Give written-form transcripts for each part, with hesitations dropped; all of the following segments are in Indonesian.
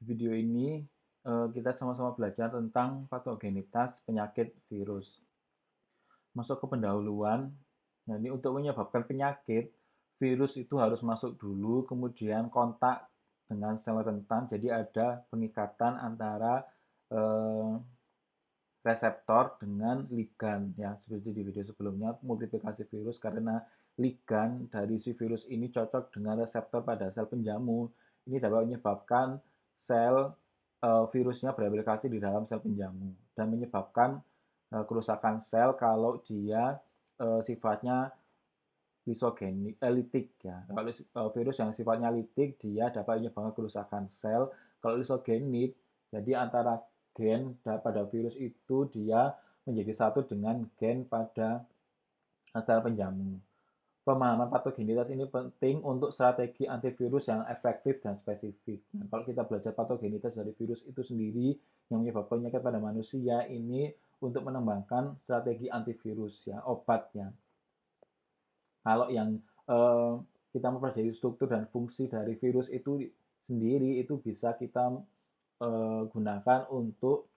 Di video ini kita sama-sama belajar tentang patogenitas penyakit virus. Masuk ke pendahuluan. Nah, ini untuk menyebabkan penyakit, virus itu harus masuk dulu, kemudian kontak dengan sel rentan. Jadi ada pengikatan antara eh, reseptor dengan ligan ya, seperti di video sebelumnya multiplikasi virus karena ligan dari si virus ini cocok dengan reseptor pada sel penjamu. Ini dapat menyebabkan sel virusnya bereplikasi di dalam sel penjamu dan menyebabkan kerusakan sel kalau dia sifatnya lisogenik litik ya. Kalau virus yang sifatnya litik dia dapat menyebabkan kerusakan sel. Kalau lisogenik jadi antara gen pada virus itu dia menjadi satu dengan gen pada sel penjamu. Pemahaman patogenitas ini penting untuk strategi antivirus yang efektif dan spesifik. Nah, kalau kita belajar patogenitas dari virus itu sendiri yang menyebabkan penyakit pada manusia ini untuk mengembangkan strategi antivirus ya, obatnya. Kalau yang eh, kita mempelajari struktur dan fungsi dari virus itu sendiri itu bisa kita gunakan untuk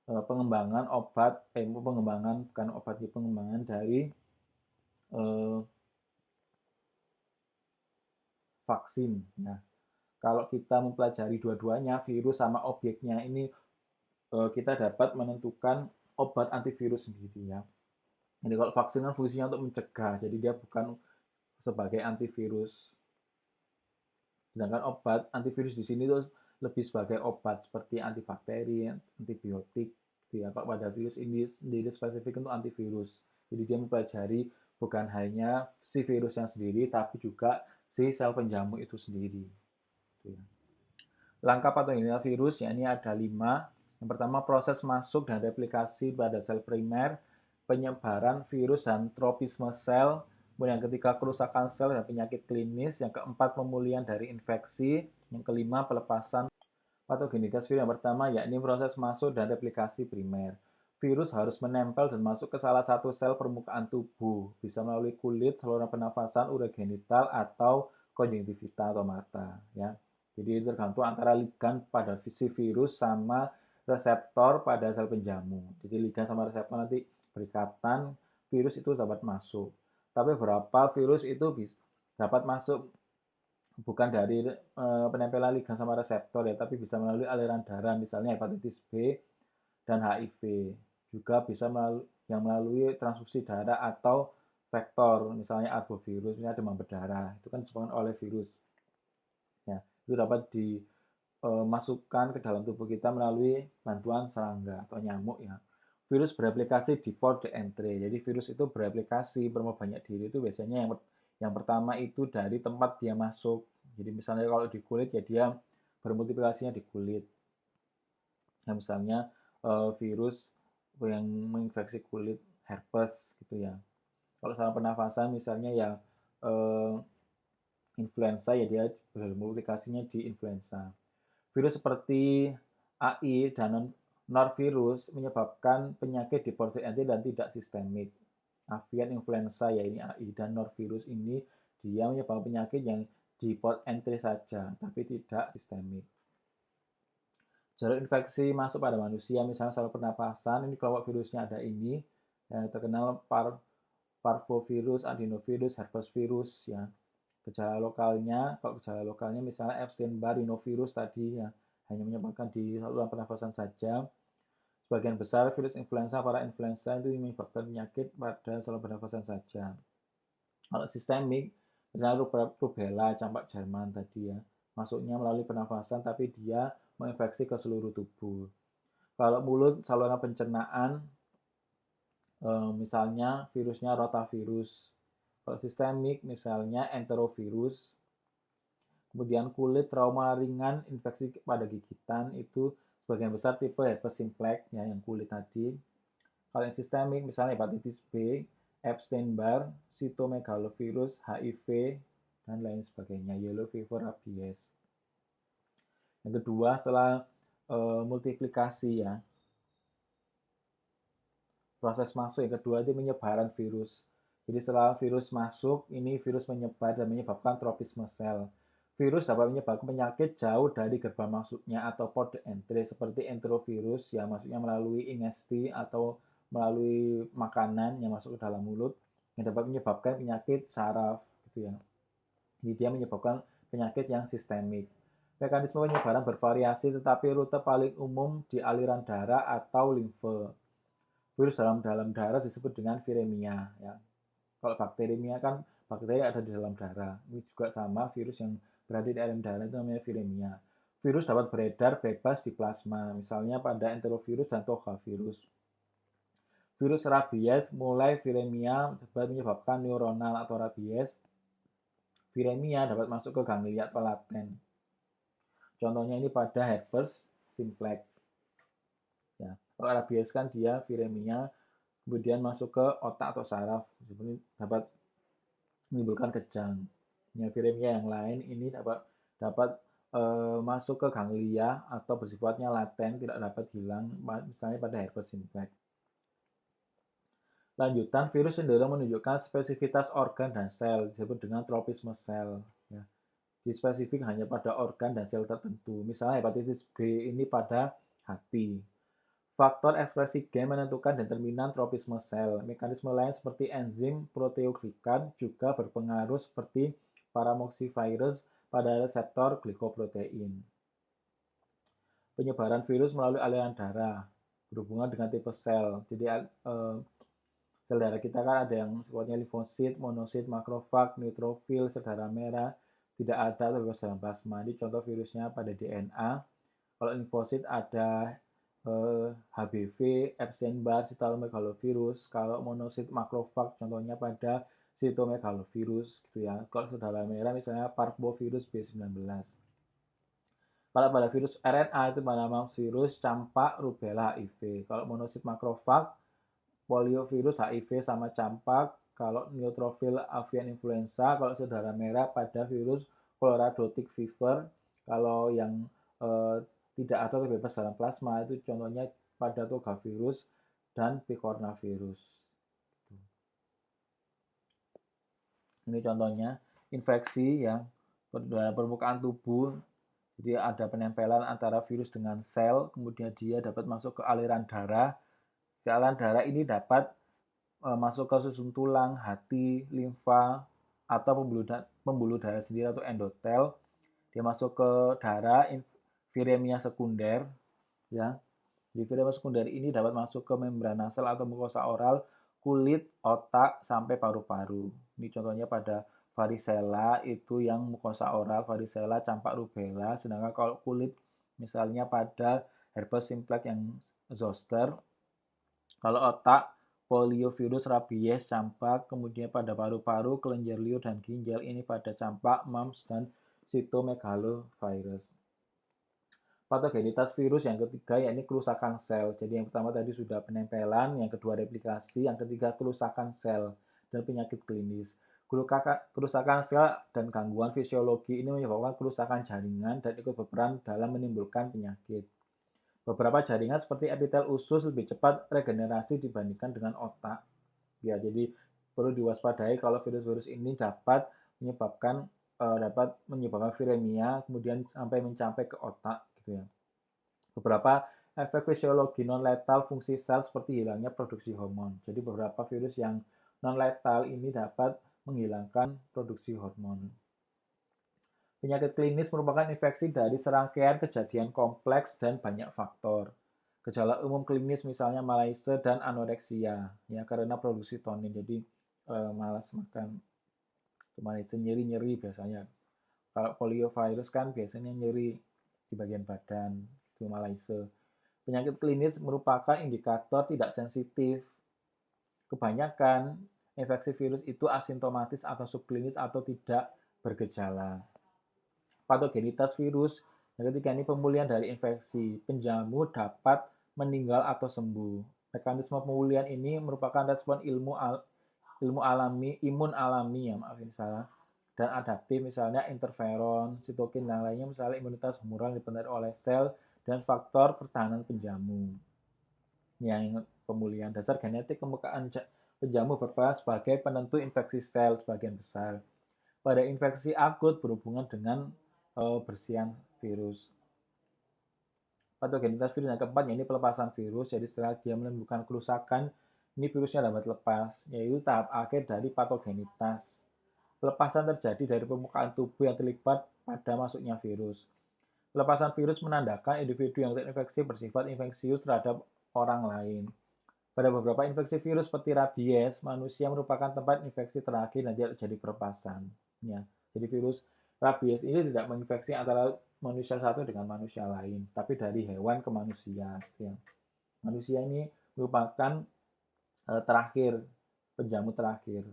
pengembangan obat, pengembangan bukan obat, pengembangan dari eh, vaksin. Nah, kalau kita mempelajari dua-duanya, virus sama objeknya ini kita dapat menentukan obat antivirus sendiri ya. Jadi kalau vaksin kan fungsinya untuk mencegah, jadi dia bukan sebagai antivirus. Sedangkan obat antivirus di sini tuh lebih sebagai obat seperti antibakteri, antibiotik, ya. Kalau pada virus ini sendiri spesifik untuk antivirus. Jadi dia mempelajari bukan hanya si virusnya sendiri, tapi juga si sel penjamu itu sendiri. Gitu ya. Langkah patogenesis virus ya ini ada 5. Yang pertama proses masuk dan replikasi pada sel primer, penyebaran virus dan tropisme sel, kemudian yang ketiga kerusakan sel dan penyakit klinis, yang keempat pemulihan dari infeksi, yang kelima pelepasan patogenitas virus. Yang pertama yakni proses masuk dan replikasi primer. Virus harus menempel dan masuk ke salah satu sel permukaan tubuh, bisa melalui kulit, saluran pernafasan, urogenital atau konjungtivita atau mata ya. Jadi tergantung antara ligan pada si virus sama reseptor pada sel penjamu. Jadi ligan sama reseptor nanti berikatan, virus itu dapat masuk. Tapi beberapa virus itu dapat masuk bukan dari penempelan ligan sama reseptor ya, tapi bisa melalui aliran darah, misalnya hepatitis B dan HIV. Juga bisa melalui transfusi darah atau vektor, misalnya arbovirus, misalnya demam berdarah, itu kan disebabkan oleh virus. Ya, itu dapat dimasukkan ke dalam tubuh kita melalui bantuan serangga atau nyamuk ya. Virus bereplikasi di port d'entrée. Jadi virus itu bereplikasi berbanyak diri itu biasanya yang pertama itu dari tempat dia masuk. Jadi misalnya kalau di kulit ya dia bermultiplikasinya di kulit. Ya, misalnya virus yang menginfeksi kulit herpes gitu ya. Kalau saluran pernafasan misalnya ya eh, influenza ya dia bermultiplikasinya di influenza. Virus seperti AI dan norovirus menyebabkan penyakit di port entry dan tidak sistemik. Avian influenza ya ini AI dan norovirus ini dia menyebabkan penyakit yang di port entry saja tapi tidak sistemik. Jalur infeksi masuk pada manusia, misalnya saluran pernapasan, ini kelompok virusnya ada ini, yang terkenal parvovirus, adenovirus, herpes virus, ya. Gejala lokalnya, kalau gejala lokalnya misalnya Epstein-Barr rhinovirus tadi ya, hanya menyebabkan di saluran pernapasan saja. Sebagian besar virus influenza, para influenza itu menyebabkan penyakit pada saluran pernapasan saja. Kalau sistemik, misalnya rubella, campak Jerman tadi ya, masuknya melalui pernafasan tapi dia menginfeksi ke seluruh tubuh. Kalau mulut, saluran pencernaan, misalnya virusnya rotavirus. Kalau sistemik, misalnya enterovirus. Kemudian kulit, trauma ringan, infeksi pada gigitan, itu sebagian besar tipe herpes simplex, ya, yang kulit tadi. Kalau yang sistemik, misalnya hepatitis B, Epstein-Barr, cytomegalovirus, HIV, dan lain sebagainya, yellow fever, rabies. Yang kedua, setelah multiplikasi ya, proses masuk yang kedua itu penyebaran virus. Jadi setelah virus masuk, ini virus menyebar dan menyebabkan tropisme sel. Virus dapat menyebabkan penyakit jauh dari gerbang masuknya atau port entry seperti enterovirus yang masuknya melalui ingesti atau melalui makanan yang masuk ke dalam mulut yang dapat menyebabkan penyakit saraf gitu ya. Jadi dia menyebabkan penyakit yang sistemik. Mekanisme penyebaran bervariasi tetapi rute paling umum di aliran darah atau limfe. Virus dalam darah disebut dengan viremia ya. Kalau bakterimia kan bakteri ada di dalam darah. Ini juga sama virus yang berada di dalam darah itu namanya viremia. Virus dapat beredar bebas di plasma, misalnya pada enterovirus dan togavirus. Virus rabies mulai viremia dapat menyebabkan neuronal atau rabies. Viremia dapat masuk ke ganglia atau laten. Contohnya ini pada herpes simplex. Ya. Kalau rabies kan dia viremia kemudian masuk ke otak atau saraf, dapat menimbulkan kejang. Ya, viremia yang lain ini dapat masuk ke ganglia atau bersifatnya laten, tidak dapat hilang, misalnya pada herpes simplex. Lanjutan, virus cenderung menunjukkan spesifitas organ dan sel, disebut dengan tropisme sel. Ya. Spesifik hanya pada organ dan sel tertentu. Misalnya hepatitis B ini pada hati. Faktor ekspresi gen menentukan determinan tropisme sel. Mekanisme lain seperti enzim proteoglikan juga berpengaruh seperti paramoxivirus pada reseptor glikoprotein. Penyebaran virus melalui aliran darah berhubungan dengan tipe sel. Jadi sel darah kita kan ada yang sifatnya limfosit, monosit, makrofag, neutrofil, sel darah merah, tidak ada bebas dalam plasma. Ini contoh virusnya pada DNA. Kalau limfosit ada HBV, Epstein-Barr, cytomegalovirus. Kalau monosit makrofag contohnya pada cytomegalovirus gitu ya. Kalau saudara merah misalnya parvovirus B19. Kalau pada virus RNA itu nama virus campak, rubella, HIV. Kalau monosit makrofag, poliovirus, HIV sama campak. Kalau neutrophil avian influenza, kalau saudara merah pada virus chlorotic fever. Kalau yang tidak ada atau bebas dalam plasma itu contohnya pada togavirus dan picornavirus. Ini contohnya infeksi yang pada permukaan tubuh. Jadi ada penempelan antara virus dengan sel, kemudian dia dapat masuk ke aliran darah. Di aliran darah ini dapat masuk ke susun tulang, hati, limfa, atau pembuluh darah sendiri atau endotel. Dia masuk ke darah, viremia sekunder, ya. Di viremia sekunder ini dapat masuk ke membran nasal atau mukosa oral, kulit, otak, sampai paru-paru. Ini contohnya pada varicella itu yang mukosa oral, varicella, campak, rubella. Sedangkan kalau kulit misalnya pada herpes simplex yang zoster. Kalau otak, poliovirus, rabies, campak, kemudian pada paru-paru, kelenjar liur, dan ginjal ini pada campak, mumps, dan cytomegalovirus. Patogenitas virus yang ketiga yakni kerusakan sel. Jadi yang pertama tadi sudah penempelan, yang kedua replikasi, yang ketiga kerusakan sel dan penyakit klinis. Kerusakan sel dan gangguan fisiologi ini menyebabkan kerusakan jaringan dan ikut berperan dalam menimbulkan penyakit. Beberapa jaringan seperti epitel usus lebih cepat regenerasi dibandingkan dengan otak. Ya, jadi perlu diwaspadai kalau virus-virus ini dapat menyebabkan viremia kemudian sampai mencapai ke otak gitu ya. Beberapa efek fisiologi non letal fungsi sel seperti hilangnya produksi hormon. Jadi beberapa virus yang non letal ini dapat menghilangkan produksi hormon. Penyakit klinis merupakan infeksi dari serangkaian kejadian kompleks dan banyak faktor. Gejala umum klinis misalnya malaise dan anoreksia ya karena produksi tonin. Jadi malas makan. Malaise nyeri-nyeri biasanya. Kalau poliovirus kan biasanya nyeri di bagian badan, itu malaise. Penyakit klinis merupakan indikator tidak sensitif. Kebanyakan infeksi virus itu asimptomatis atau subklinis atau tidak bergejala. Patogenitas virus. Yang ketiga ini pemulihan dari infeksi. Penjamu dapat meninggal atau sembuh. Mekanisme pemulihan ini merupakan respon imun alami ya maaf ini salah dan adaptif misalnya interferon, sitokin dan lainnya misalnya imunitas humoral dipengaruhi oleh sel dan faktor pertahanan penjamu. Yang pemulihan dasar genetik permukaan penjamu berperan sebagai penentu infeksi sel sebagian besar. Pada infeksi akut berhubungan dengan bersihan virus. Patogenitas virus yang keempat yaitu pelepasan virus. Jadi setelah dia menimbulkan kerusakan, ini virusnya dapat lepas, yaitu tahap akhir dari patogenitas. Pelepasan terjadi dari permukaan tubuh yang terlibat pada masuknya virus. Pelepasan virus menandakan individu yang terinfeksi bersifat infeksius terhadap orang lain. Pada beberapa infeksi virus seperti rabies, manusia merupakan tempat infeksi terakhir dan tidak terjadi pelepasan. Ya. Jadi virus rabies ini tidak menginfeksi antara manusia satu dengan manusia lain, tapi dari hewan ke manusia. Ya. Manusia ini merupakan terakhir, penjamu terakhir.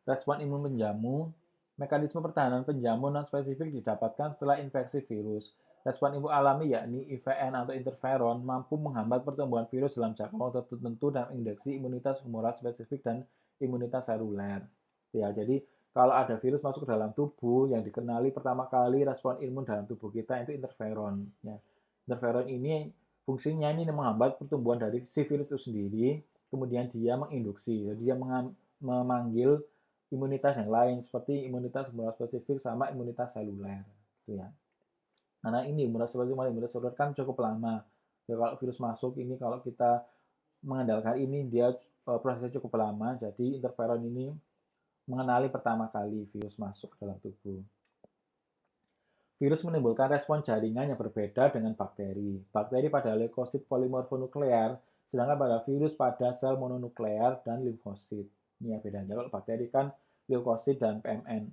Respon imun penjamu, mekanisme pertahanan penjamu non-spesifik didapatkan setelah infeksi virus. Respon imun alami yakni IVN atau interferon mampu menghambat pertumbuhan virus dalam jangka waktu tertentu dan menginduksi imunitas humoral spesifik dan imunitas seluler. Ya, jadi kalau ada virus masuk ke dalam tubuh yang dikenali pertama kali respon imun dalam tubuh kita itu interferon. Ya. Interferon ini fungsinya ini menghambat pertumbuhan dari si virus itu sendiri, kemudian dia menginduksi, jadi dia memanggil imunitas yang lain seperti imunitas humoral spesifik sama imunitas seluler gitu ya. Karena ini imunitas spesifik sama imunitas seluler kan cukup lama. Ya kalau virus masuk ini kalau kita mengandalkan ini dia prosesnya cukup lama. Jadi interferon ini mengenali pertama kali virus masuk ke dalam tubuh. Virus menimbulkan respon jaringan yang berbeda dengan bakteri. Bakteri pada leukosit polimorfonuklear, sedangkan pada virus pada sel mononuklear dan limfosit. Ini ya bedanya. Kalau bakteri kan leukosit dan PMN.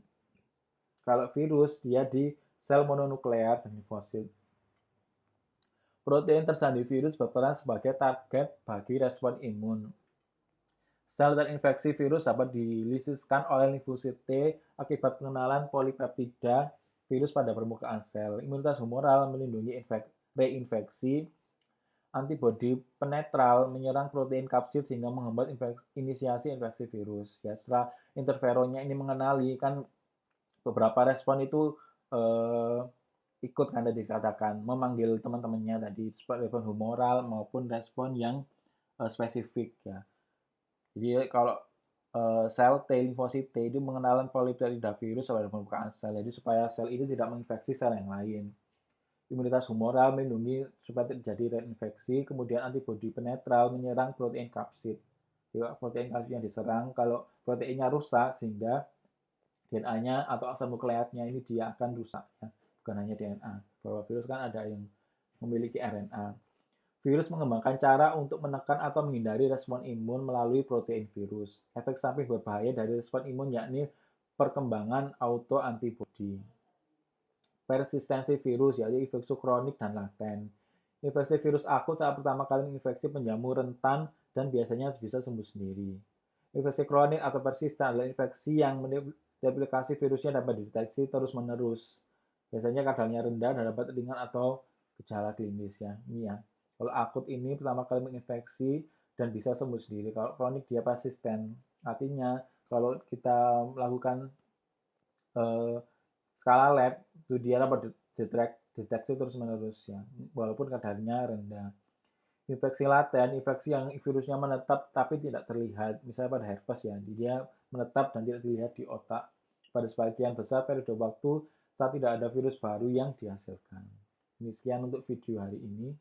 Kalau virus dia di sel mononuklear dan limfosit. Protein tersandi virus berperan sebagai target bagi respon imun. Sel terinfeksi virus dapat dilisiskan oleh limfosit T akibat pengenalan polipeptida virus pada permukaan sel. Imunitas humoral melindungi reinfeksi. Antibodi penetral menyerang protein kapsid sehingga menghambat inisiasi infeksi virus. Ya, setelah interferonnya ini mengenali kan beberapa respon itu ikut kan tadi dikatakan memanggil teman-temannya tadi respon humoral maupun respon yang spesifik ya. Jadi kalau sel T limfosit T itu mengenalkan polipeptida virus pada permukaan sel. Jadi supaya sel ini tidak menginfeksi sel yang lain. Imunitas humoral melindungi supaya tidak terjadi reinfeksi. Kemudian antibodi penetral menyerang protein kapsid. Jadi protein kapsid yang diserang kalau proteinnya rusak sehingga DNA-nya atau asal nukleatnya ini dia akan rusak ya. Bukan hanya DNA. Bahwa virus kan ada yang memiliki RNA. Virus mengembangkan cara untuk menekan atau menghindari respon imun melalui protein virus. Efek samping berbahaya dari respon imun yakni perkembangan autoantibodi. Persistensi virus yaitu infeksi kronik dan laten. Infeksi virus akut saat pertama kali menginfeksi penjamu rentan dan biasanya bisa sembuh sendiri. Infeksi kronik atau persisten adalah infeksi yang replikasi virusnya dapat dideteksi terus-menerus. Biasanya kadarnya rendah dan dapat ringan atau gejala klinis ya. Ini ya. Kalau akut ini pertama kali menginfeksi dan bisa sembuh sendiri. Kalau kronik dia persisten. Artinya kalau kita melakukan skala lab itu dia dapat deteksi terus-menerus ya. Walaupun kadarnya rendah. Infeksi laten, infeksi yang virusnya menetap tapi tidak terlihat. Misalnya pada herpes ya, dia menetap dan tidak terlihat di otak. Pada sebagian besar periode waktu saat tidak ada virus baru yang dihasilkan. Ini sekian untuk video hari ini.